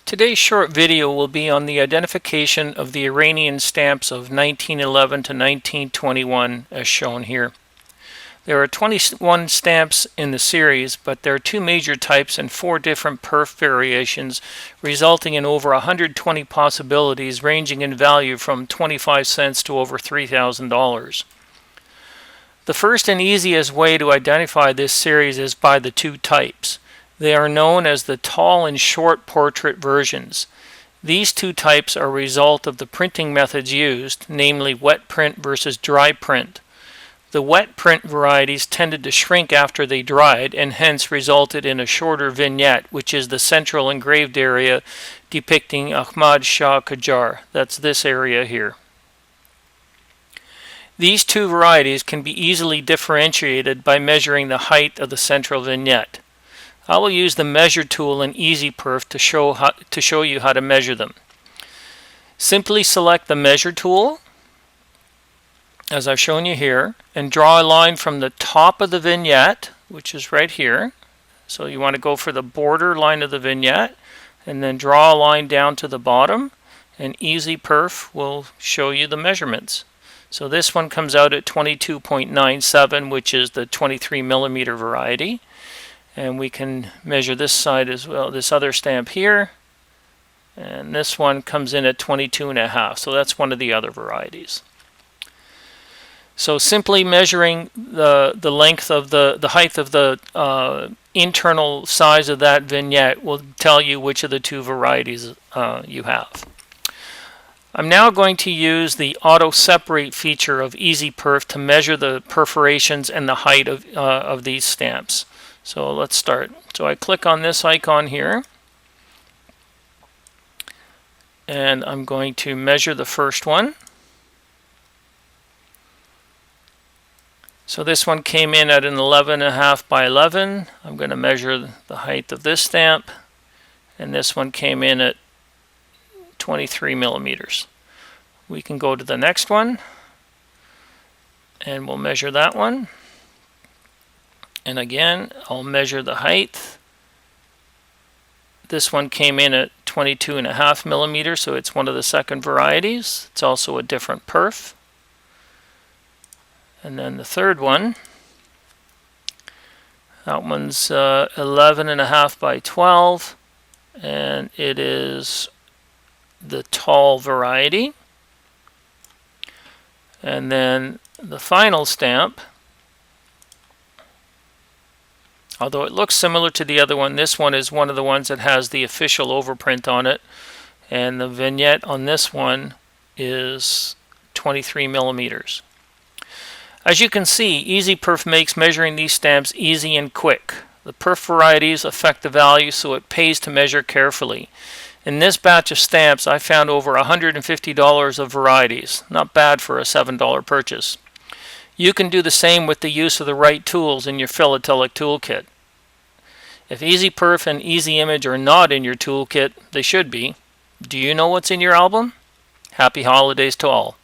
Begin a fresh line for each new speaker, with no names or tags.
Today's short video will be on the identification of the Iranian stamps of 1911 to 1921 as shown here. There are 21 stamps in the series, but there are two major types and 4 different perf variations, resulting in over 120 possibilities ranging in value from 25 cents to over $3,000. The first and easiest way to identify this series is by the two types. They are known as the tall and short portrait versions. These two types are a result of the printing methods used, namely wet print versus dry print. The wet print varieties tended to shrink after they dried and hence resulted in a shorter vignette, which is the central engraved area depicting Ahmad Shah Qajar. That's this area here. These two varieties can be easily differentiated by measuring the height of the central vignette. I will use the measure tool in EzPerf to show you how to measure them. Simply select the measure tool, as I've shown you here, and draw a line from the top of the vignette, which is right here. So you want to go for the border line of the vignette, and then draw a line down to the bottom, and EzPerf will show you the measurements. So this one comes out at 22.97, which is the 23mm variety. And we can measure this side as well, this other stamp here. And this one comes in at 22.5, so that's one of the other varieties. So simply measuring the length of the height of the internal size of that vignette will tell you which of the two varieties you have. I'm now going to use the auto separate feature of EzPerf to measure the perforations and the height of these stamps. So let's start. So I click on this icon here, and I'm going to measure the first one. So this one came in at an 11.5 by 11. I'm going to measure the height of this stamp, and this one came in at 23mm. We can go to the next one, and we'll measure that one. And again, I'll measure the height. This one came in at 22.5mm, so it's one of the second varieties. It's also a different perf. And then the third one, that one's 11.5 by 12, and it is the tall variety. And then the final stamp, although it looks similar to the other one, this one is one of the ones that has the official overprint on it, and the vignette on this one is 23mm. As you can see, EzPerf makes measuring these stamps easy and quick. The perf varieties affect the value, so it pays to measure carefully. In this batch of stamps, I found over $150 of varieties. Not bad for a $7 purchase. You can do the same with the use of the right tools in your philatelic toolkit. If EzPerf and EzImage are not in your toolkit, they should be. Do you know what's in your album? Happy holidays to all.